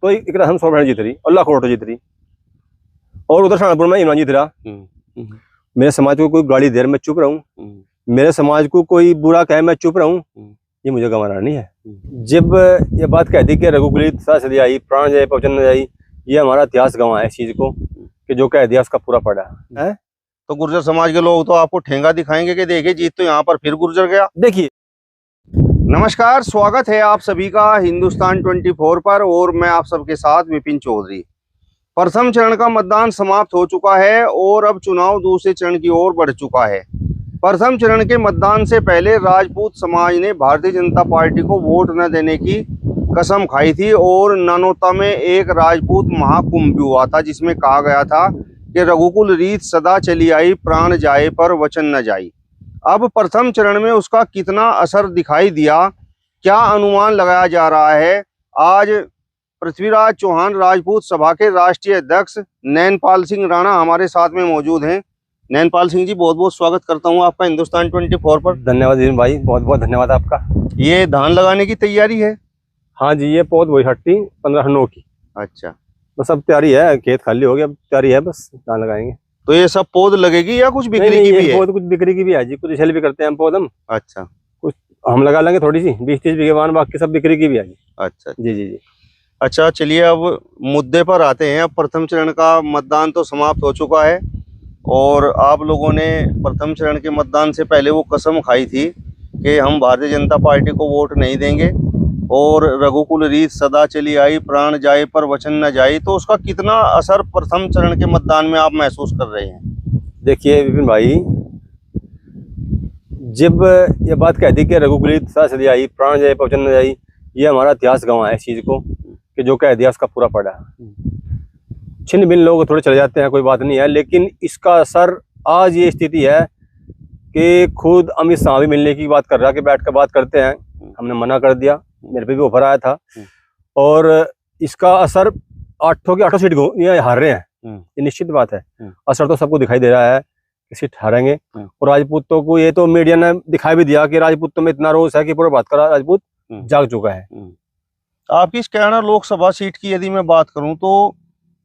तो एक हम 100% जीत रही और लाखों वोट जीत रही। और उधर सहारनपुर में इमरान जीत रहा। मेरे समाज को कोई गाली दे मैं चुप रहूं, मेरे समाज को कोई बुरा कहे मैं चुप रहूं, ये मुझे गंवाना नहीं है। जब ये बात कह दी कि रघुकुलित सदा आई प्राण जाए पवचन न जाई, ये हमारा इतिहास गंवा है इस चीज को कि जो कह दिया उसका पूरा पड़ा है। तो गुर्जर समाज के लोग तो आपको ठेंगा दिखाएंगे कि देखिए जीत तो यहाँ पर फिर गुर्जर गया। देखिए, नमस्कार, स्वागत है आप सभी का हिंदुस्तान 24 पर और मैं आप सबके साथ विपिन चौधरी। प्रथम चरण का मतदान समाप्त हो चुका है और अब चुनाव दूसरे चरण की ओर बढ़ चुका है। प्रथम चरण के मतदान से पहले राजपूत समाज ने भारतीय जनता पार्टी को वोट न देने की कसम खाई थी और नानोता में एक राजपूत महाकुंभ भी हुआ था जिसमें कहा गया था कि रघुकुल रीत सदा चली आई प्राण जाए पर वचन न जाई। अब प्रथम चरण में उसका कितना असर दिखाई दिया, क्या अनुमान लगाया जा रहा है? आज पृथ्वीराज चौहान राजपूत सभा के राष्ट्रीय अध्यक्ष नैनपाल सिंह राणा हमारे साथ में मौजूद हैं। नैनपाल सिंह जी, बहुत बहुत स्वागत करता हूं आपका हिंदुस्तान 24 पर। धन्यवाद भाई, बहुत बहुत धन्यवाद आपका। ये धान लगाने की तैयारी है? हाँ जी, ये पौध वही 15 की। अच्छा, बस अब तैयारी है, खेत खाली हो गया, अब तैयारी है, बस धान लगाएंगे। तो ये सब पौध लगेगी या कुछ बिक्री की भी है? पौध कुछ बिक्री की भी है जी, कुछ सेल भी करते हैं हम पौध हम। अच्छा, कुछ हम लगा लेंगे थोड़ी सी 20-30 बीघे, बाकी सब बिक्री की भी है जी। अच्छा जी जी जी। अच्छा, चलिए अब मुद्दे पर आते हैं। अब प्रथम चरण का मतदान तो समाप्त हो चुका है और आप लोगों ने प्रथम चरण के मतदान से पहले वो कसम खाई थी कि हम भारतीय जनता पार्टी को वोट नहीं देंगे और रघुकुल रीत सदा चली आई प्राण जाए पर वचन न जाए। तो उसका कितना असर प्रथम चरण के मतदान में आप महसूस कर रहे हैं? देखिए विपिन भाई, जब ये बात कह दी कि रघुकुलित सदा चली आई प्राण जाए पवचन न जाई, ये हमारा इतिहास गंवा है इस चीज को कि जो कह दिया उसका पूरा पड़ा। छिन्न भिन्न लोग थोड़े चले जाते हैं, कोई बात नहीं है, लेकिन इसका असर आज ये स्थिति है कि खुद अमित शाह भी मिलने की बात कर रहा है कि बैठ कर बात करते हैं। हमने मना कर दिया, मेरे पे भी ऑफर आया था और इसका असर 8 की 8 सीट ये हार रहे हैं, ये निश्चित बात है। असर तो सबको दिखाई दे रहा है कि सीट हारेंगे। और राजपूतों को ये तो मीडिया ने दिखाई भी दिया कि राजपूतों में इतना रोष है कि पूरा बात करा राजपूत जाग चुका है। आपकी इस कैराना लोकसभा सीट की यदि मैं बात करूं तो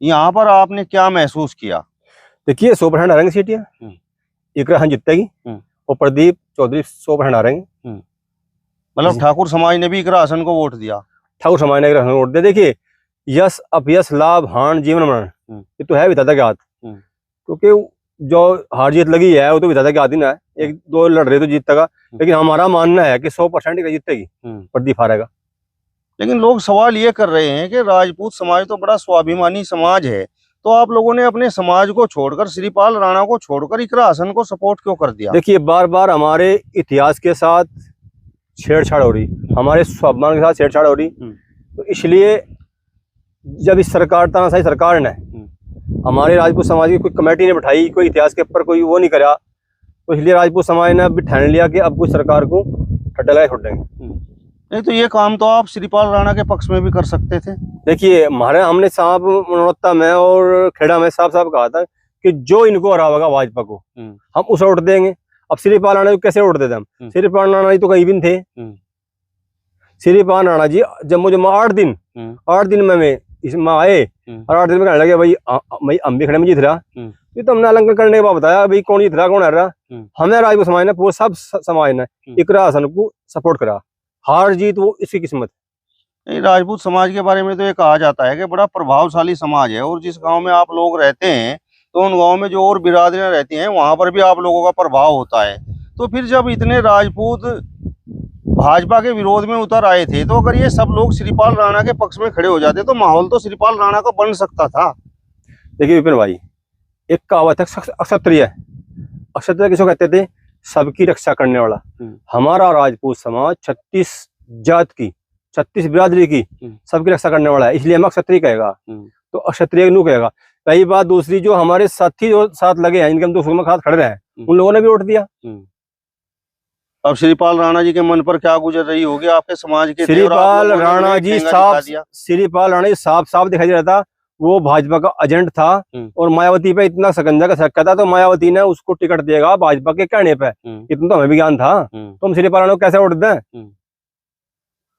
यहाँ पर आपने क्या महसूस किया? देखिए, 100% हारेंगे सीट, इकरा जीतेगी और प्रदीप चौधरी 100% हारेंगे। मतलब ठाकुर समाज ने भी इकरा हसन को वोट दिया? ठाकुर समाज ने इकरा हसन को वोट दिया। देखिए, यश अपयश लाभ हान जीवन मरण ये तो है विधाता के हाथ, क्योंकि जो हार जीत लगी है वो तो विधाता के हाथ ही ना है। 1-2 लड़ रहे तो जीतेगा, लेकिन हमारा मानना है कि 100% जीतेगी, प्रदीप हारेगा। लेकिन लोग सवाल ये कर रहे हैं कि राजपूत समाज तो बड़ा स्वाभिमानी समाज है, तो आप लोगों ने अपने समाज को छोड़कर, श्रीपाल राणा को छोड़कर इकरा हसन को सपोर्ट क्यों कर दिया? देखिए, बार बार हमारे इतिहास के साथ छेड़छाड़ हो रही, हमारे स्वाभिमान के साथ छेड़छाड़ हो रही, तो इसलिए जब इस सरकार, तानाशाही सरकार ने हमारे राजपूत समाज की कोई कमेटी ने बिठाई, कोई इतिहास के ऊपर कोई वो नहीं करा, तो इसलिए राजपूत समाज ने अब ठान लिया कि अब कुछ सरकार को ठड्डा लगाए छोड़ेंगे। नहीं तो ये काम तो आप श्रीपाल राणा के पक्ष में भी कर सकते थे। देखिए, हमने साहब मनोरत्ता में और खेड़ा में साफ साफ कहा था कि जो इनको हरावेगा भाजपा को हम उसे वोट देंगे। अब श्रीपाल राणा को कैसे वोट देते हम? श्रीपाल राणा जी तो कहीं भी नहीं थे। श्रीपाल राणा जी जब मुझे 8 दिन में इसमें आए और 8 दिन में कहने लगे भाई हम भी खड़े में जीत रहा, ये तो हमने अलंकरण करने के बाद बताया भाई कौन जीत रहा कौन हार रहा। हमने राजपूत समाज ने, पूरे सब समाज ने इकरा हसन को सपोर्ट करा। हार जीत वो इसकी किस्मत। राजपूत समाज के बारे में तो ये कहा जाता है कि बड़ा प्रभावशाली समाज है और जिस गांव में आप लोग रहते हैं तो उन गांव में जो और बिरादरियां रहती हैं वहां पर भी आप लोगों का प्रभाव होता है। तो फिर जब इतने राजपूत भाजपा के विरोध में उतर आए थे, तो अगर ये सब लोग श्रीपाल राणा के पक्ष में खड़े हो जाते तो माहौल तो श्रीपाल राणा का बन सकता था। देखिए विपिन भाई, एक कहावत है क्षत्रिय, क्षत्रिय किसको कहते थे? सबकी रक्षा करने वाला। हमारा राजपूत समाज 36 जात की, 36 बिरादरी की सबकी रक्षा करने वाला है, इसलिए हम क्षत्रिय कहेगा, तो अक्षत्रिय नहीं कहेगा। पहली बात। दूसरी, जो हमारे साथी जो साथ लगे हैं, इनके हम दुश्मन के साथ खड़े रहे, उन लोगों ने भी वोट दिया। अब श्रीपाल राणा जी के मन पर क्या गुजर रही होगी आपके समाज के? श्रीपाल राणा जी साफ साफ दिखाई दे रहा था वो भाजपा का एजेंट था और मायावती पे इतना सकंजा का शक था, तो मायावती ने उसको टिकट देगा भाजपा के कहने पे। इतना तो हमें भी ज्ञान था, तो हम श्रीपाल राणा को कैसे वोट दें?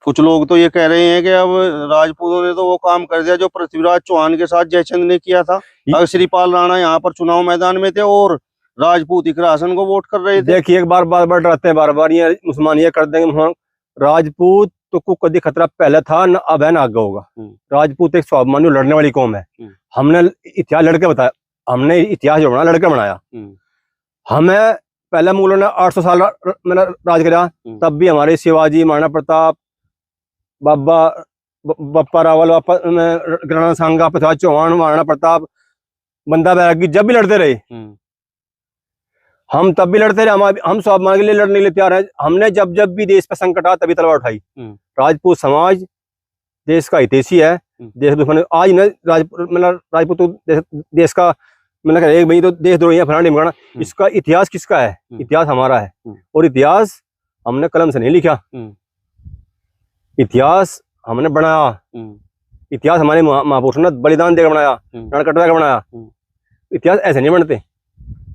कुछ लोग तो ये कह रहे हैं कि अब राजपूतों ने तो वो काम कर दिया जो पृथ्वीराज चौहान के साथ जयचंद ने किया था। अगर श्रीपाल राणा यहाँ पर चुनाव मैदान में थे और राजपूत इकरा हसन को वोट कर रहे थे। देखिए एक बार बार डराते हैं, बार बार ये मुसलमान ये कर देंगे। राजपूत तो को कभी खतरा पहले था न अब है न आगे होगा। राजपूत एक स्वाभिमानी लड़ने वाली कौम है। हमने इतिहास लड़के बताया, हमने इतिहास जो बना लड़के बनाया। हमें पहले मुगलों ने 800 साल मैंने राज करा, तब भी हमारे शिवाजी, महाराणा प्रताप, बप्पा रावल, ग्राना सांगा, पृथ्वीराज चौहान, महाराणा प्रताप, बंदा बैरागी जब भी लड़ते रहे, हम तब भी लड़ते रहे। हम स्वाभिमान के लिए लड़ने के लिए तैयार है। हमने जब जब भी देश पर संकट आया तभी तलवार उठाई। राजपूत समाज देश का हितैषी है, देश दुश्मन आज न राजपूत देश का मैंने कहा एक भाई तो देशद्रोही है फलाना ढिमकाना। इसका इतिहास किसका है? इतिहास हमारा है, और इतिहास हमने कलम से नहीं लिखा, इतिहास हमने बनाया। इतिहास हमारे महापुरुषों ने बलिदान देकर बनाया, रण कटवा कर बनाया। इतिहास ऐसे नहीं बनते।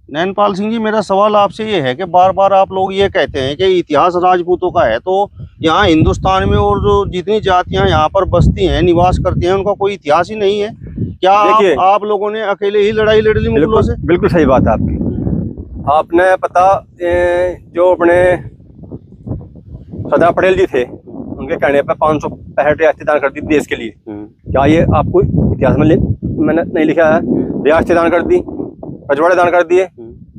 नैनपाल सिंह जी, मेरा सवाल आपसे ये है कि बार बार आप लोग ये कहते हैं कि इतिहास राजपूतों का है, तो यहाँ हिंदुस्तान में और जो जितनी जातियां यहाँ पर बसती हैं, निवास करती हैं, उनका कोई इतिहास ही नहीं है क्या? आप लोगों ने अकेले ही लड़ाई लड़ ली मुगलों से? बिल्कुल सही बात है आपकी। आपने पता जो अपने सरदार पटेल जी थे, उनके कहने पर 565 रियासतें दान कर दी देश के लिए। क्या ये आपको इतिहास में मैंने नहीं लिखा है? रियासतें दान कर दी, रजवाड़े दान कर दिए,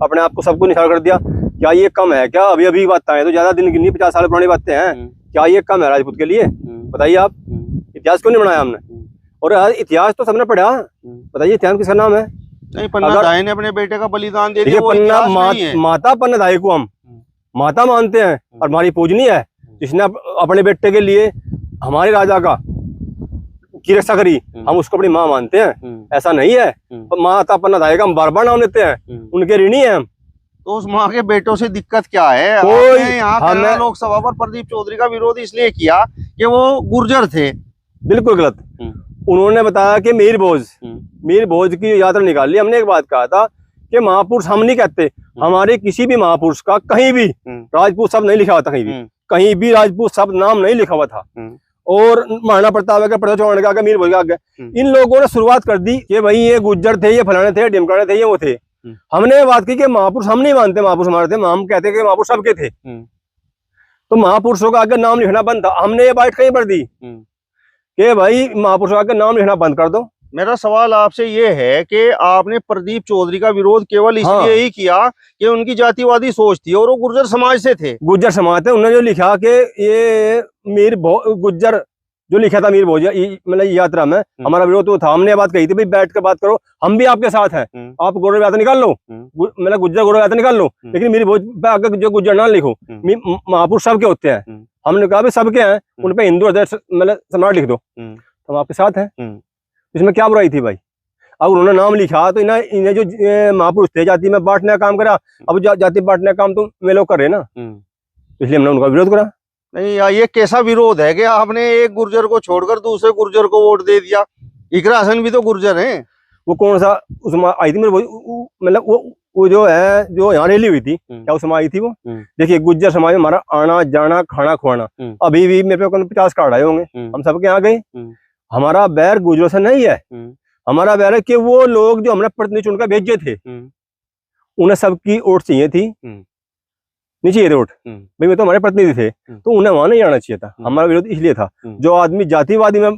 अपने आप को सबको निशान कर दिया। क्या ये कम है? क्या अभी अभी बातें हैं तो ज्यादा दिन गिनी 50 साल पुरानी बातें हैं, क्या ये कम है राजपूत के लिए? बताइए आप, इतिहास क्यों नहीं बनाया हमने? और इतिहास तो सबने पढ़ा, बताइए इतिहास किसका नाम है? नहीं, पन्ना दाई ने अपने बेटे का बलिदान दे दिया। माता पन्ना दाई को हम माता मानते हैं और हमारी पूजनीय है, जिसने अपने बेटे के लिए हमारे राजा का की रक्षा करी, हम उसको अपनी माँ मानते हैं। ऐसा नहीं है माता पन्ना दाई का हम बार बार नाम लेते हैं, उनके ऋणी है हम। तो उस माँ के बेटों से दिक्कत क्या है? यहाँ लोकसभा पर प्रदीप चौधरी का विरोध इसलिए किया कि वो गुर्जर थे। बिल्कुल गलत। उन्होंने बताया कि मीर भोज की यात्रा निकाली। हमने एक बात कहा था कि महापुरुष हम नहीं कहते, हमारे किसी भी महापुरुष का कहीं भी राजपूत शब्द नहीं लिखा हुआ था, कहीं भी राजपूत शब्द नाम नहीं लिखा हुआ था। और महाराणा प्रताप का, पृथ्वीराज चौहान का, मीर भोज का, इन लोगों ने शुरुआत कर दी कि भाई ये गुज्जर थे, ये फलाने थे, ढिमकाने थे, ये वो थे। हमने बात की कि महापुरुष हम नहीं मानते, महापुरुष हमारे थे, हम कहते कि महापुरुष सबके थे। तो महापुरुषों का आगे नाम लिखना बंद था। हमने ये बात कहीं पर दी कि भाई महापुरुषों का नाम लिखना बंद कर दो। मेरा सवाल आपसे ये है कि आपने प्रदीप चौधरी का विरोध केवल इसलिए ही किया कि उनकी जातिवादी सोच थी और वो गुर्जर समाज से थे। गुर्जर समाज थे। उन्होंने जो लिखा कि ये गुर्जर जो लिखा था मीर भोज मतलब यात्रा में, हमारा विरोध तो था। हमने बात कही थी भाई बैठ कर बात करो, हम भी आपके साथ हैं, आप गौरव यात्रा निकाल लो, मतलब गुर्जर गौरव यात्रा निकाल लो, लेकिन मीर भोज पे आगे जो गुर्जर ना लिखो। महापुरुष सबके होते हैं। हमने कहा भाई सबके हैं, उन पे हिंदू मतलब सम्राट लिख दो, तो हम आपके साथ हैं। इसमें क्या बुराई थी भाई? अब उन्होंने नाम लिखा तो इन्हें जो महापुरुष थे जाति में बांटने का काम करा। अब जाति बांटने का काम तो वे लोग कर रहे ना, इसलिए हमने उनका विरोध करा। नहीं, ये कैसा विरोध है कि आपने एक गुर्जर को छोड़कर दूसरे गुर्जर को वोट दे दिया? इकरा हसन भी तो गुर्जर हैं। वो कौन सा उसमें आई थी? मतलब वो जो है जो यहाँ रैली हुई थी, क्या उसमें आई थी वो? देखिए गुर्जर समाज में हमारा आना जाना खाना खुआना, अभी भी मेरे पे 50 कार्ड आए होंगे, हम सबके यहाँ गए। हमारा बैर गुर्जरों से नहीं है, हमारा बैर है कि वो लोग जो हमने प्रतिनिधि चुनकर भेजे थे, उन्हें सबकी वोट चाहिए थी, नहीं चाहिए थे वोट। भाई मैं तो हमारे प्रतिनिधि थे, तो उन्हें वहां नहीं आना चाहिए था। हमारा विरोध इसलिए था, जो आदमी जातिवादी में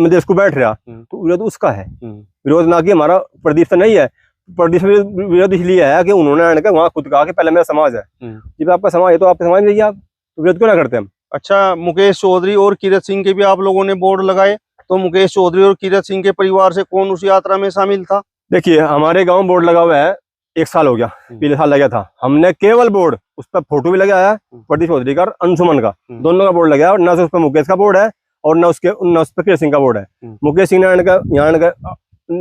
देश को बैठ रहा, तो विरोध उसका है, विरोध ना कि हमारा प्रदीप से नहीं है। प्रदीप से विरोध इसलिए है कि उन्होंने आने का वहां खुद कहा कि पहले मेरा समाज है। जब आपका समाज है तो आपके समाज में रहिए आप, तो विरोध क्यों ना करते हम? अच्छा, मुकेश चौधरी और कीरत सिंह के भी आप लोगों ने बोर्ड लगाए, तो मुकेश चौधरी और कीरत सिंह के परिवार से कौन उस यात्रा में शामिल था? देखिए हमारे गांव बोर्ड लगा हुआ है, 1 साल हो गया, पिछले साल लगा था। हमने केवल बोर्ड, उस पर फोटो भी लगाया है प्रदीप चौधरी का और अंशुमन का, दोनों का बोर्ड लगाया। और न उस पर मुकेश का बोर्ड है और न उस पर कीरत सिंह का बोर्ड है। मुकेश सिंह ने यहाँ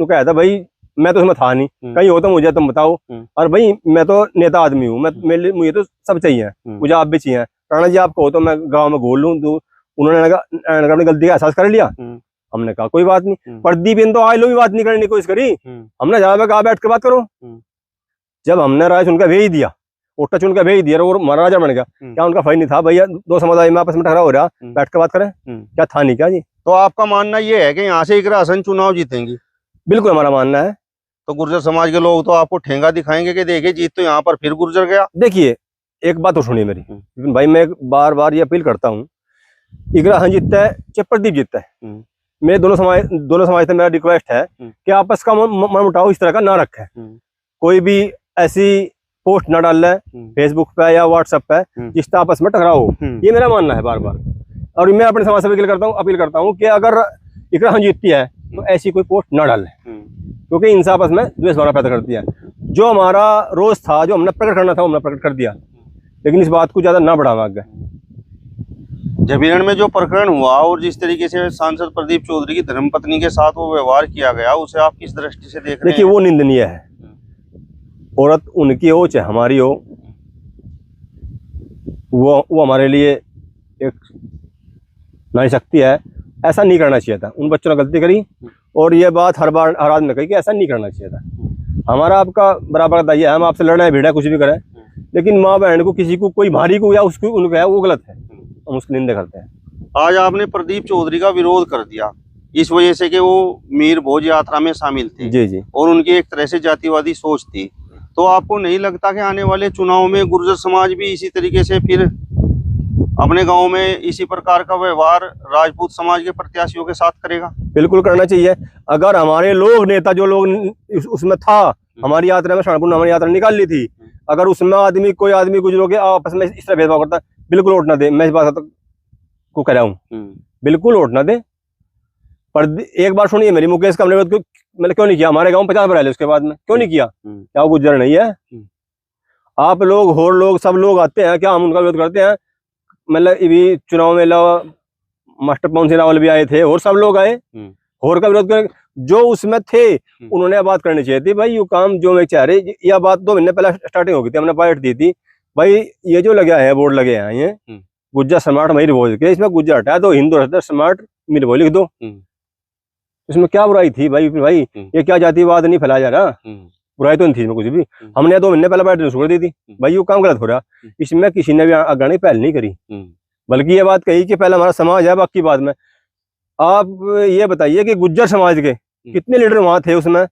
कहा था भाई मैं तो उसमें था नहीं, कहीं हो तो मुझे तुम बताओ, और भाई मैं तो नेता आदमी हूँ, मुझे तो सब चाहिए, मुझे आप भी चाहिए। राणा जी आप कहो तो मैं गांव में घोल लूं। तो उन्होंने अपनी गलती का एहसास कर लिया। हमने कहा कोई बात नहीं। प्रदीप इन तो आए लोग भी बात नहीं करने की कोशिश करी, हमने ज्यादा कहा बैठ के बात करो। जब हमने राय सुनकर भेज दिया पोटा चुन के भेज दिया और महाराजा बन गया। क्या उनका फायदा नहीं था भैया? दो समुदाय में आपस में टकराव हो रहा, बैठ के बात करें, क्या था नहीं क्या जी? तो आपका मानना ये है कि यहाँ से इकरा हसन चुनाव जीतेंगी? बिल्कुल हमारा मानना है। तो गुर्जर समाज के लोग तो आपको ठेंगा दिखाएंगे कि देखिए जीत तो यहाँ पर फिर गुर्जर गया। देखिए एक बात तो सुनिए मेरी विपिन भाई, मैं बार बार ये अपील करता हूँ, इकरा हसन जीतता है चाहे प्रदीप जीतता है, मेरे दोनों समाज से मेरा रिक्वेस्ट है कि आपस का मन मुटाव इस तरह का ना रखे। कोई भी ऐसी पोस्ट ना डाल फेसबुक पे या व्हाट्सएप पे जिससे आपस में टकराव हो, ये मेरा मानना है बार बार। और मैं अपने समाज से अपील करता हूँ कि अगर इकरा हसन जीतती है तो ऐसी कोई पोस्ट ना डाले, क्योंकि इनसे आपस में द्वेष भावना पैदा करती है। जो हमारा रोज था, जो हमने प्रकट करना था, हमने प्रकट कर दिया, लेकिन इस बात को ज्यादा ना बढ़ावा आगे। झबीरण में जो प्रकरण हुआ और जिस तरीके से सांसद प्रदीप चौधरी की धर्मपत्नी के साथ वो व्यवहार किया गया, उसे आप किस दृष्टि से देख रहे हैं? देखिए वो निंदनीय है। औरत उनकी हो चाहे हमारी हो, वो हमारे लिए एक नारी शक्ति है। ऐसा नहीं करना चाहिए था। उन बच्चों ने गलती करी और ये बात हर आदमी ने कही कि ऐसा नहीं करना चाहिए था। हमारा आपका बराबर दायित्व है, हम आपसे लड़ना भिड़ा कुछ भी करें, लेकिन माँ बहन को किसी को कोई भारी को या उसको उनको है वो गलत है, हम उसकी निंदा करते हैं। आज आपने प्रदीप चौधरी का विरोध कर दिया इस वजह से कि वो मीर भोज यात्रा में शामिल थे जी जी, और उनकी एक तरह से जातिवादी सोच थी। तो आपको नहीं लगता कि आने वाले चुनाव में गुर्जर समाज भी इसी तरीके से फिर अपने गांव में इसी प्रकार का व्यवहार राजपूत समाज के प्रत्याशियों के साथ करेगा? बिल्कुल करना चाहिए। अगर हमारे लोग नेता जो लोग उसमें था, हमारी यात्रा में शानपुर हमारी यात्रा निकाल ली थी, अगर उसमें कोई आदमी गुजरोगे आपस में इस तरह भेदभाव करता, बिल्कुल वोट ना दे। मैं इस बात को कह रहा हूँ, बिल्कुल वोट ना दे। पर एक बार सुनिए मेरी, मुकेश का हमने मैंने क्यों नहीं किया? हमारे गांव 50 बना ले, उसके बाद में क्यों नहीं किया? क्या वो गुजर नहीं है? आप लोग होर लोग सब लोग आते हैं, क्या हम उनका विरोध करते हैं? मतलब अभी चुनाव में मास्टर पवन सिंह रावल भी आए थे और सब लोग आए, होर का विरोध कर जो उसमें थे उन्होंने बात करनी चाहिए थी। भाई ये काम जो मैं चाह रही, यह बात 2 महीने पहले स्टार्टिंग हो गई थी, हमने बाइट दी थी भाई ये जो लगे है बोर्ड लगे हैं ये गुज्जर स्मार्ट मीर बोल के, इसमें गुज्जर हटाया तो हिंदू स्मार्ट मीर बोल लिख दो। इसमें क्या बुराई थी भाई? ये क्या जातिवाद नहीं फैलाया जा रहा? बुराई तो नहीं थी इसमें कुछ भी। हमने 2 महीने पहले बाइट छोड़ दी थी भाई ये काम गलत हो रहा। इसमें किसी ने भी आगे पहल नहीं करी, बल्कि ये बात कही कि पहले हमारा समाज है, बाकी बाद में। आप ये बताइए कि गुज्जर समाज के कितने लीडर वहां थे उसमें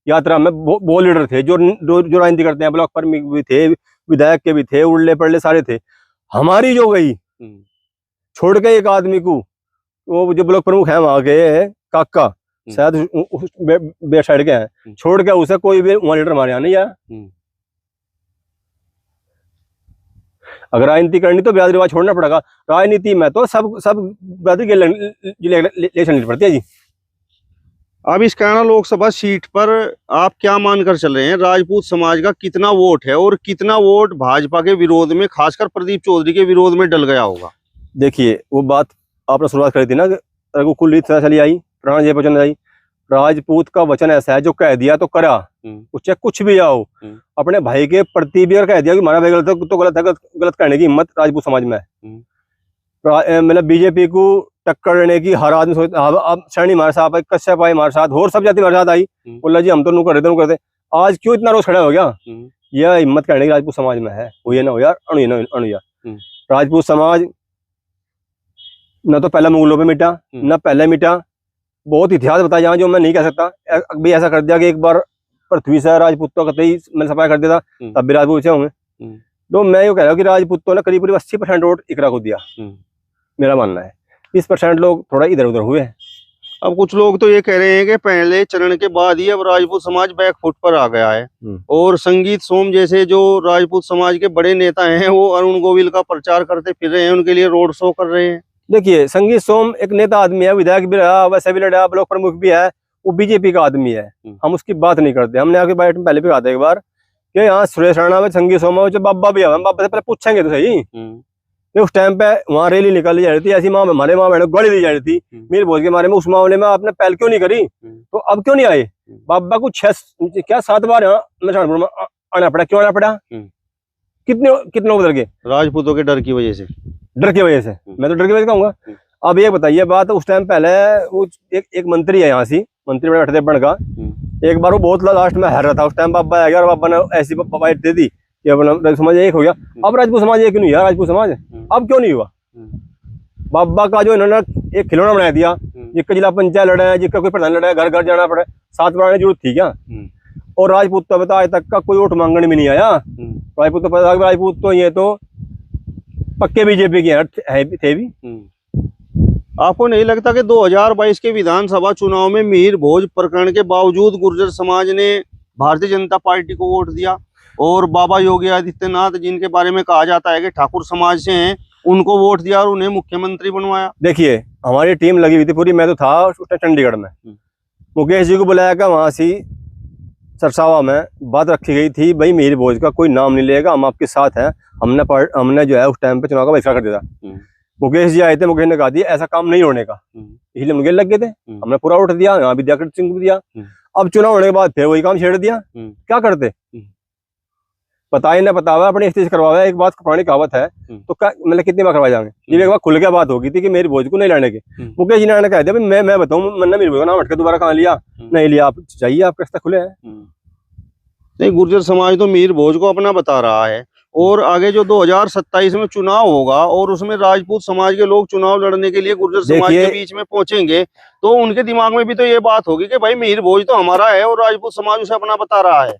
यात्रा में? बहुत लीडर थे जो राजनीति करते हैं, ब्लॉक पर भी थे, विधायक के भी थे, उड़ले पड़ले सारे थे। हमारी जो गई छोड़ के एक आदमी को, वो जो ब्लॉक प्रमुख है वहां के काका शायद बेट साइड के हैं, छोड़ के उसे कोई भी वहां लीडर हमारे यहाँ नहीं आया। अगर राजनीति करनी तो ब्याज रिवाज छोड़ना पड़ेगा। राजनीति में तो सब ब्याज के इलेक्शन पड़ती है जी। अब इस कैराना लोकसभा सीट पर आप क्या मानकर चल रहे हैं? राजपूत समाज का कितना वोट है और कितना वोट भाजपा के विरोध में, खासकर प्रदीप चौधरी के विरोध में डल गया होगा? देखिए वो बात आपने शुरुआत करी थी ना, रघुकुल रीत चली आई, प्राण जय वचन आई। राजपूत का वचन ऐसा है जो कह दिया तो करा, चाहे कुछ भी आओ। अपने भाई के प्रति भी अगर कह दिया कि हमारा भाई गलत है तो गलत है, गलत कहने की हिम्मत राजपूत समाज में है। मतलब बीजेपी को टक्कर देने की हर आदमी सोचता। अब शरणी हमारे साथ आई, कश्यप आई हमारे साथ, और सब जाति हमारे साथ आई, बोला जी हम तो नू करते। आज क्यों इतना रोज खड़ा हो गया? यह हिम्मत करने की राजपूत समाज में है। हुई ना हो यार, अणुया राजपूत समाज न तो पहले मुगलों पे मिटा, न पहले मिटा। बहुत इतिहास बताया जाए जो मैं नहीं कह सकता। अभी ऐसा कर दिया कि एक बार पृथ्वी से राजपूतों का मैंने सफाई कर दिया था, तब भी राजपूत होंगे। तो मैं ये कह रहा हूँ कि राजपूतों ने करीब 80% वोट इकरा को दिया, मेरा मानना है। 20% लोग थोड़ा इधर उधर हुए। अब कुछ लोग तो ये कह रहे हैं कि पहले चरण के बाद ही अब राजपूत समाज बैकफुट पर आ गया है और संगीत सोम जैसे जो राजपूत समाज के बड़े नेता हैं वो अरुण गोविल का प्रचार करते फिर रहे हैं, उनके लिए रोड शो कर रहे हैं। देखिए संगीत सोम एक नेता आदमी है, विधायक भी रहा, वैसे भी लड़ा, ब्लॉक प्रमुख भी है, वो बीजेपी का आदमी है। हम उसकी बात नहीं करते। हमने आके बाइट में पहले भी कहा था एक बार कि यहाँ सुरेश राणा में संगीत सोम जो बाबा भी है, हम बाबा से पहले पूछेंगे तो सही। उस टाइम पे वहाँ रैली निकाली जा रही थी, ऐसी हमारे माँ बहनों को गाड़ी दी जा रही थी मीर भोज के मारे में। उस मामले में आपने पहल क्यों नहीं करी? तो अब क्यों नहीं आए? बाबा को 7 बार यहाँ आना पड़ा। क्यों आना पड़ा? कितने लोग डर गए? राजपूतों के डर की वजह से। मैं तो डर की वजह कहूंगा। अब ये बताइए बात, उस टाइम पहले वो एक मंत्री है यहाँ से, मंत्री बड़े बन का, एक बार वो बहुत लास्ट में हर रहा था। उस टाइम बाबा आ गया और बाबा ने ऐसी बाइट दे दी ये अपना राजपूत समाज एक हो गया। अब राजपूत समाज एक नहीं हुआ, राजपूत समाज अब क्यों नहीं हुआ? बाबा का जो इन्होंने एक खिलौना बना दिया, जिसका जिला पंचायत लड़ा है, जिसका कोई प्रधान लड़ा है, घर घर जाना पड़े, 7 बनाने की जरूरत थी क्या? और राजपूत तो बता आज तक का कोई वोट मांगने में नहीं आया। राजपूत तो पता, राजपूत तो ये तो पक्के बीजेपी के थे भी। आपको नहीं लगता कि 2022 के विधानसभा चुनाव में मिहिर भोज प्रकरण के बावजूद गुर्जर समाज ने भारतीय जनता पार्टी को वोट दिया, और बाबा योगी आदित्यनाथ, जिनके बारे में कहा जाता है कि ठाकुर समाज से हैं, उनको वोट दिया और उन्हें मुख्यमंत्री बनवाया? देखिए, हमारी टीम लगी हुई थी पूरी, मैं तो था उस टाइम चंडीगढ़ में। मुकेश जी को बुलाया गया, वहां से सरसावा में बात रखी गई थी, भाई मिहिर भोज का कोई नाम नहीं लेगा, हम आपके साथ हैं। हमने जो है उस टाइम पे चुनाव का बहिष्कार कर दिया था। मुकेश जी आए थे, मुकेश ने कहा दिया ऐसा काम नहीं होने का, इसलिए मुकेश लग गए थे। हमने पूरा वोट दिया, यहाँ भी दियाकृत सिंह को दिया। अब चुनाव होने के बाद फिर वही काम छेड़ दिया। क्या करते? पता ही ना पता हुआ, अपने स्टेज करवाया। एक बात पुरानी कहावत है, तो मतलब कितनी बार करवाए जाएंगे? ये एक बार खुल के बात होगी थी कि मेरी भोज को नहीं लाने की। मुकेश जी ने कह दिया मैं बताऊं, मैंने मेरी भोज का नाम हटके दोबारा कहाँ लिया? नहीं लिया, आप चाहिए, आप रास्ते खुले हैं। नहीं, गुर्जर समाज तो मिहिर भोज को अपना बता रहा है, और आगे जो 2027 में चुनाव होगा और उसमें राजपूत समाज के लोग चुनाव लड़ने के लिए गुर्जर समाज के बीच में पहुंचेंगे, तो उनके दिमाग में भी तो ये बात होगी कि भाई मिहिर भोज तो हमारा है और राजपूत समाज उसे अपना बता रहा है।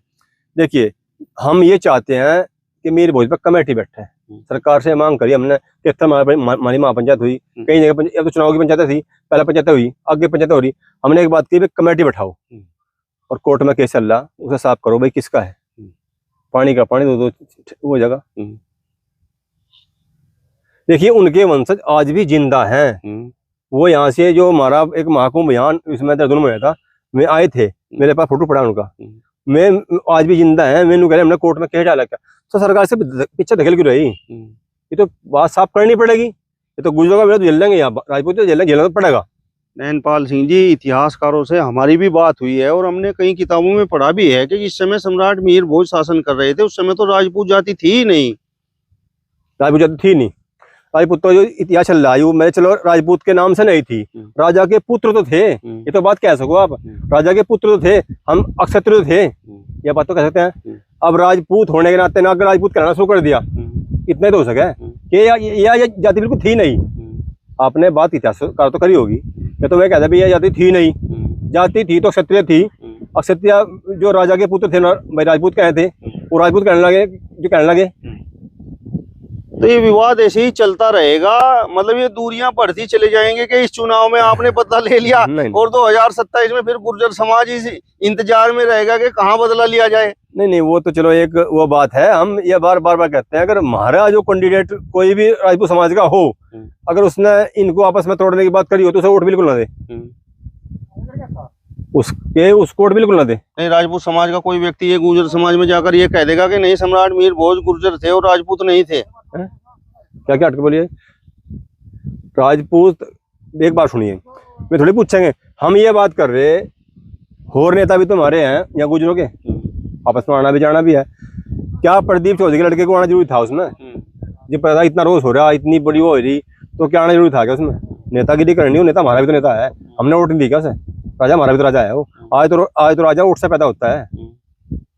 देखिए, हम ये चाहते हैं कि मिहिर भोज पर कमेटी बैठे। सरकार से मांग करी हमने, हमारी महापंचायत हुई, कई जगह अब तो चुनाव की पंचायत थी, पहले पंचायत हुई, आगे पंचायत हो रही। हमने एक बात की, कमेटी बैठाओ और कोर्ट में केस चल रहा, उसे साफ करो भाई किसका है। पानी का पानी दो वो जगह। देखिए, उनके वंशज आज भी जिंदा हैं। वो यहाँ से जो हमारा एक महाकुंभ यहाँ इसमें देहरादून में हुआ था, मैं आए थे, मेरे पास फोटो पड़ा उनका, मैं आज भी जिंदा है। मैंने कह हमने कोर्ट में केस डाला क्या, तो सरकार से पीछे धकेल क्यों रही? ये तो बात साफ करनी पड़ेगी। ये तो गुजरों का विरोध झेल लेंगे, यहाँ राजपूत तो झेलना पड़ेगा। नैनपाल सिंह जी, इतिहासकारों से हमारी भी बात हुई है और हमने कई किताबों में पढ़ा भी है कि जिस समय सम्राट मिहिर भोज शासन कर रहे थे, उस समय तो राजपूत जाति थी ही नहीं। राजपूत जाति थी नहीं। राजपूत तो जो इतिहास चल रहा है, मेरे चलो राजपूत के नाम से नहीं थी, राजा के पुत्र तो थे। ये तो बात कह सको आप, राजा के पुत्र तो थे, हम अक्षत्रिय तो थे, ये बात तो कह सकते हैं। अब राजपूत होने के नाते ना अगर राजपूत कहना शुरू कर दिया, इतने तो हो सके कि यह जाति बिल्कुल थी नहीं। आपने बात इतिहासकार तो करी होगी, मैं तो वह कहता भैया जाति थी नहीं। जाति थी तो क्षत्रिय थी, क्षत्रिय जो राजा के पुत्र थे ना, भाई राजपूत कहे थे, वो राजपूत कहने लगे, जो कहने लगे। तो ये विवाद ऐसे ही चलता रहेगा, मतलब ये दूरियां बढ़ती चले जाएंगे कि इस चुनाव में आपने बदला ले लिया और 2027 में फिर गुर्जर समाज इस इंतजार में रहेगा कि कहाँ बदला लिया जाए। नहीं, वो तो चलो एक वो बात है। हम ये बार बार कहते हैं, अगर हमारा जो कैंडिडेट कोई भी राजपूत समाज का हो, अगर उसने इनको आपस में तोड़ने की बात करी हो, तो उसे वोट बिल्कुल ना दे, उसको वोट बिल्कुल ना दे। नहीं, राजपूत समाज का कोई व्यक्ति ये गुर्जर समाज में जाकर ये कह देगा कि नहीं, सम्राट मिहिर भोज गुर्जर थे और राजपूत नहीं थे। क्या क्या अटके बोलिए? राजपूत, एक बात सुनिए, मैं थोड़ी पूछेंगे, हम ये बात कर रहे, और नेता भी तो हमारे हैं यहाँ गुजरों के, आपस में आना भी जाना भी है। क्या प्रदीप चौधरी के लड़के को आना जरूरी था उसमें? जो पता इतना रोज हो रहा, इतनी बड़ी वो हो रही, तो क्या आना जरूरी था क्या उसमें? नेतागिरी करनी हो, नेता हमारा भी तो नेता है, हमने वोट नहीं दी क्या उसे? राजा हमारा भी तो राजा है वो, आज तो राजा वोट से पैदा होता है।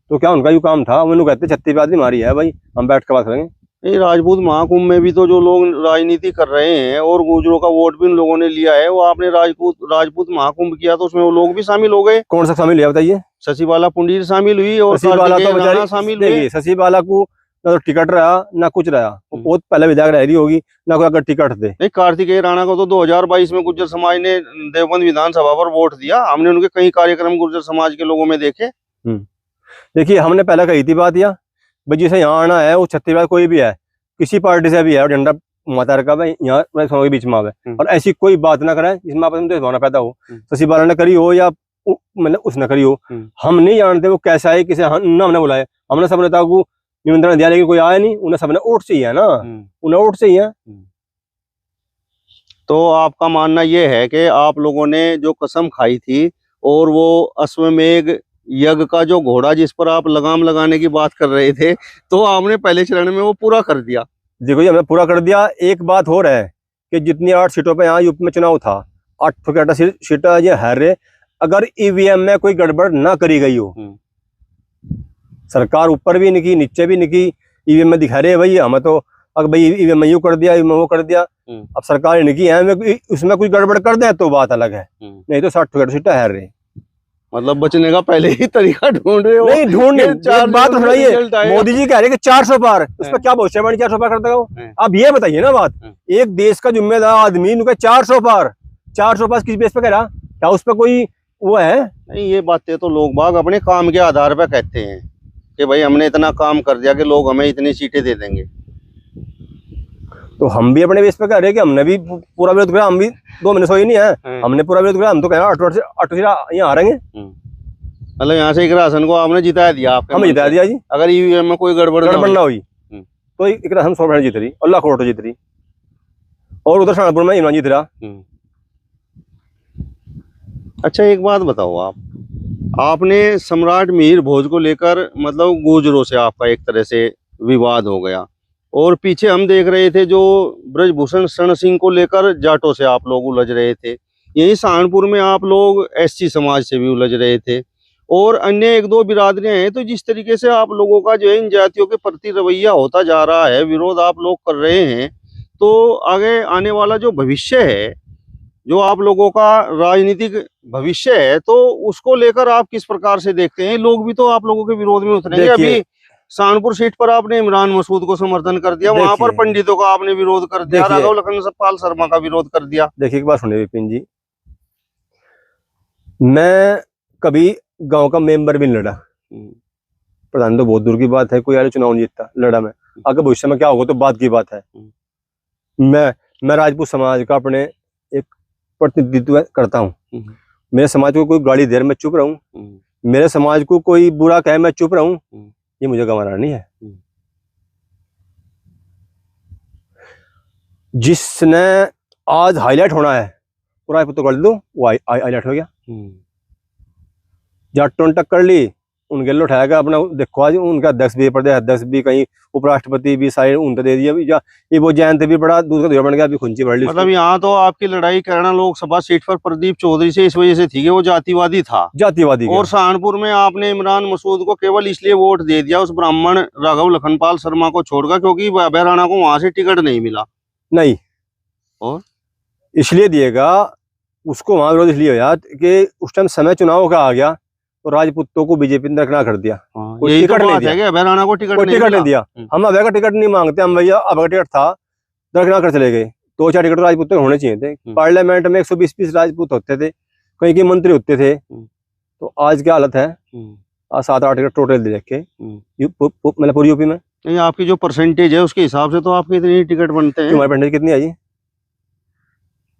तो क्या उनका ये काम था? उन्होंने कहते 36 आदमी हमारी है भाई, हम बैठ के बात करेंगे। नहीं, राजपूत महाकुंभ में भी तो जो लोग राजनीति कर रहे हैं और गुजरों का वोट भी उन लोगों ने लिया है, वो आपने राजपूत महाकुंभ किया तो उसमें वो लोग भी शामिल हो गए। कौन सा शामिल हुआ बताइए? शशिबाला पुंडीर शामिल हुई और शामिल हुई। शशिबाला को ना तो टिकट रहा ना कुछ रहा, बहुत पहले विधायक रह रही होगी ना कोई अगर टिकट थे। नहीं, कार्तिकेय राणा को तो 2022 में गुर्जर समाज ने देवबंद विधानसभा पर वोट दिया। हमने उनके कई कार्यक्रम गुर्जर समाज के लोगों में देखे। देखिए, हमने पहले कही थी बात, या भाई जिसे यहाँ आना है वो छत्तीसगढ़ कोई भी है, किसी पार्टी से भी है, और झंडा माता का भाई यहाँ के बीच में आवे, और ऐसी कोई बात ना करे जिसमें आपस में भावना पैदा हो। शशिबाला ने करी हो या मतलब उसने करी हो, हम नहीं जानते वो कैसा है, किसे हमने बुलाया। हमने सब नेताओं को निमंत्रण दिया, लेकिन कोई आया नहीं। उन्हें सबने वोट चाहिए ना, उन्हें वोट चाहिए। तो आपका मानना ये है कि आप लोगों ने जो कसम खाई थी और वो अश्वमेघ यज्ञ का जो घोड़ा जिस पर आप लगाम लगाने की बात कर रहे थे, तो आपने पहले चरण में वो पूरा कर दिया। देखो जी, हमने पूरा कर दिया। एक बात हो रहा है कि जितनी 8 सीटों पे यहाँ यूपी में चुनाव था, 8 सीटें ये हारे, अगर ईवीएम में कोई गड़बड़ ना करी गई हो, सरकार ऊपर भी निकी नीचे भी निकी, ईवीएम में दिखा रहे हैं भाई हमें तो, अगर भाई ईवीएम में यूं कर दिया, ईवीएम में वो कर दिया। अब सरकार निकी है, उसमें कुछ गड़बड़ कर दे तो बात अलग है, नहीं तो 60 सीटा है रहे। मतलब बचने का पहले ही तरीका ढूंढ रहे हो। नहीं ढूंढ नहीं, एक बात तो सुनाइए, मोदी जी कह रहे हैं कि 400 पार, उस पर क्या भविष्यवाणी 400 पार कर देगा वो? अब ये बताइए ना बात, एक देश का जिम्मेदार आदमी 400 पार, 400 पार किस बेस पे कह रहा? क्या उस पर कोई वो है? नहीं, ये बातें तो लोग बाग अपने काम के आधार पर कहते हैं कि भाई हमने इतना काम कर दिया कि लोग हमें इतनी सीटें दे देंगे। तो हम भी अपने बेस पे कह रहे हैं कि हमने भी पूरा विरोध किया, हम भी 2 महीने सोए नहीं है, हमने पूरा विरोध किया, हम तो कह रहे हैं 8 यहाँ आ रहे हैं। मतलब यहाँ से एक राशन को आपने जिता दिया, हमें जिता दिया जी। अगर ईवीएम में कोई गड़बड़ ना हुई तो एक राशन 100% जीत रही और लाखों वोट जीत रही, और उधर शाहपुर में इमरान जीत रहा। अच्छा एक बात बताओ, आपने सम्राट मिहिर भोज को लेकर मतलब गुर्जरों से आपका एक तरह से विवाद हो गया, और पीछे हम देख रहे थे जो ब्रजभूषण शरण सिंह को लेकर जाटों से आप लोग उलझ रहे थे, यही सहारनपुर में आप लोग एससी समाज से भी उलझ रहे थे, और अन्य 1-2 बिरादरियां हैं। तो जिस तरीके से आप लोगों का जो है इन जातियों के प्रति रवैया होता जा रहा है, विरोध आप लोग कर रहे हैं, तो आगे आने वाला जो भविष्य है, जो आप लोगों का राजनीतिक भविष्य है, तो उसको लेकर आप किस प्रकार से देखते हैं? लोग भी तो आप लोगों के विरोध में उतरेंगे। अभी सहारनपुर सीट पर आपने इमरान मसूद को समर्थन कर दिया, वहां पर पंडितों का आपने विरोध कर दिया, राघव लखनपाल शर्मा का विरोध कर दिया। देखिए एक बात सुनिए विपिन जी, मैं कभी गांव का मेंबर भी नहीं लड़ा, प्रधान तो बहुत दूर की बात है, कोई यार चुनाव नहीं जीतता, लड़ा मैं। अगर भविष्य में क्या होगा तो बात की बात है। मैं राजपूत समाज का अपने एक प्रतिनिधित्व करता हूँ। मेरे समाज को कोई गाली दे मैं चुप रहूं, मेरे समाज को कोई बुरा कहे मैं चुप रहूं, ये मुझे गंवाना नहीं है। जिसने आज हाईलाइट होना है पूरा राजपूत कर दो, वो हाईलाइट हो गया। जाटों ने टक्कर ली, उनके लिए उठाएगा अपना, देखो आज उनका अध्यक्ष भी, प्रदेश अध्यक्ष भी, कहीं उपराष्ट्रपति भी, सारे उनको दे दिया। ये वो जयंत भी बड़ा दूध का धुआं बन गया, अभी खुंची बढ़ ली। मतलब यहाँ तो आपकी लड़ाई करना लोकसभा सीट पर प्रदीप चौधरी से इस वजह से थी कि वो जातिवादी था, जातिवादी। और सहारनपुर में आपने इमरान मसूद को केवल इसलिए वोट दे दिया उस ब्राह्मण राघव लखनपाल शर्मा को छोड़कर क्योंकि अभय राणा को वहां से टिकट नहीं मिला। नहीं, और इसलिए दिएगा उसको वहां विरोध इसलिए हुआ कि उस टाइम समय चुनाव का आ गया तो राजपूतों को बीजेपी ने रखना कर दिया। यही तो बात है कि अभय राणा को टिकट नहीं दिया। हम अभय का टिकट नहीं मांगते, हम भैया अभय का टिकट था दरकना कर चले गए। 2-4 टिकट राजपूतों होने चाहिए थे। पार्लियामेंट में 120 राजपूत होते थे, कहीं के मंत्री होते थे। तो आज क्या हालत है, आज 7-8 टिकट टोटल दे रखे मतलब पूरी यूपी में। आपकी जो परसेंटेज है उसके हिसाब से तो आपके इतने टिकट बनते हैं। हमारी परसेंटेज कितनी आई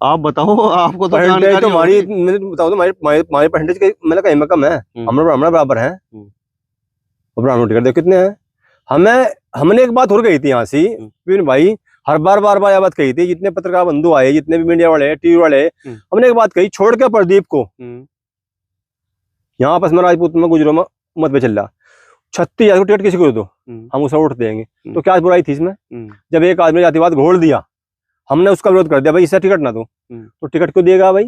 आप बताओ, आपको तो परसेंटेज तो हमारी बताओ तो हमारी परसेंटेज मैंने कहीं में कम है, हमारे बराबर है। ब्राह्मण टिकट देखो कितने हैं। हमने एक बात हो गई थी यहाँ से भाई, हर बार यह बात कही थी, जितने पत्रकार बंधु आए, जितने भी मीडिया वाले टीवी वाले, हमने एक बात कही, छोड़ के प्रदीप को यहाँ आपस में राजपूत में गुजरों में मत पे चल रहा, 36,000 को टिकट किसी को दो, हम उसे वोट देंगे। तो क्या बुराई थी इसमें? जब एक आदमी जातिवाद घोल दिया, हमने उसका विरोध कर दिया, भाई इससे टिकट ना दो, तो टिकट क्यों देगा भाई?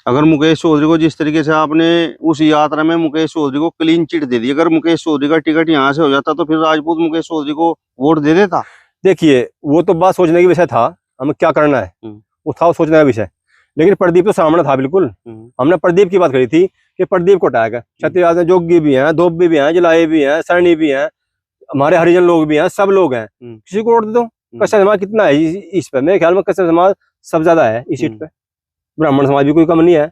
अगर मुकेश चौधरी को जिस तरीके से आपने उस यात्रा में मुकेश चौधरी को क्लीन चिट दे दी, अगर मुकेश चौधरी का टिकट यहाँ से हो जाता तो फिर राजपूत मुकेश चौधरी को वोट दे देता। देखिए वो तो बात सोचने की विषय था, हमें क्या करना है वो था सोचने का विषय, लेकिन प्रदीप तो सामने था बिल्कुल। हमने प्रदीप की बात करी थी कि प्रदीप को हटाएगा। छत्तीसगढ़ में जोगी भी हैं, धोबी भी हैं, जलाए भी हैं, सरणी भी हैं, हमारे हरिजन लोग भी हैं, सब लोग हैं, किसी को वोट दे दो। कश्यप समाज कितना है इस पे? मेरे ख्याल में कश्यप समाज सब ज्यादा है इस सीट पे, ब्राह्मण समाज भी कोई कम नहीं है।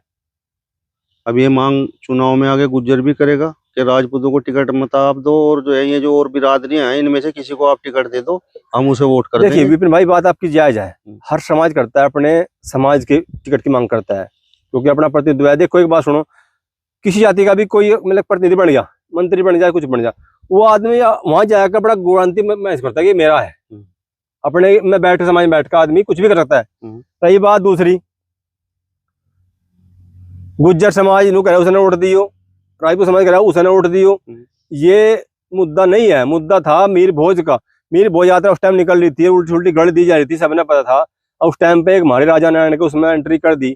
अब ये मांग चुनाव में आगे गुज्जर भी करेगा कि राजपूतों को टिकट मत आप दो, और जो है ये जो और बिरादरियां हैं इनमें से किसी को आप टिकट दे दो, हम उसे वोट कर देंगे। देखिए विपिन भाई, बात आपकी जायज है, हर समाज करता है, अपने समाज के टिकट की मांग करता है, क्योंकि अपना प्रतिनिधित्व है। देखो एक बात सुनो, किसी जाति का भी कोई मतलब प्रतिनिधि बन गया, मंत्री बन जाए, कुछ बन जाए, वो आदमी वहां जाकर बड़ा गुणांती महसूस करता है कि मेरा है। अपने में बैठ समाज में बैठ का आदमी कुछ भी कर सकता है। सही बात। दूसरी, गुज्जर समाज नु कह रहा उसने वोट दियो, राजपूत समाज कह रहा उसने वोट दियो, ये मुद्दा नहीं है। मुद्दा था मीर भोज का। मीर भोज यात्रा उस टाइम निकल रही थी, उल्टी उल्टी गढ़ दी जा रही थी, सबने पता था। और उस टाइम पे एक हमारे राजा नारायण के उसमें एंट्री कर दी,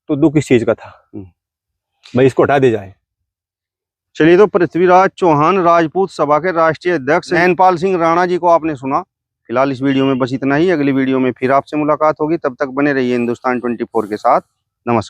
तो दुख किस चीज का था भाई, इसको हटा दिया जाए। चलिए, तो पृथ्वीराज चौहान राजपूत सभा के राष्ट्रीय अध्यक्ष नैनपाल सिंह राणा जी को आपने सुना। फिलहाल इस वीडियो में बस इतना ही। अगली वीडियो में फिर आपसे मुलाकात होगी। तब तक बने रहिए हिंदुस्तान 24 के साथ। नमस्कार।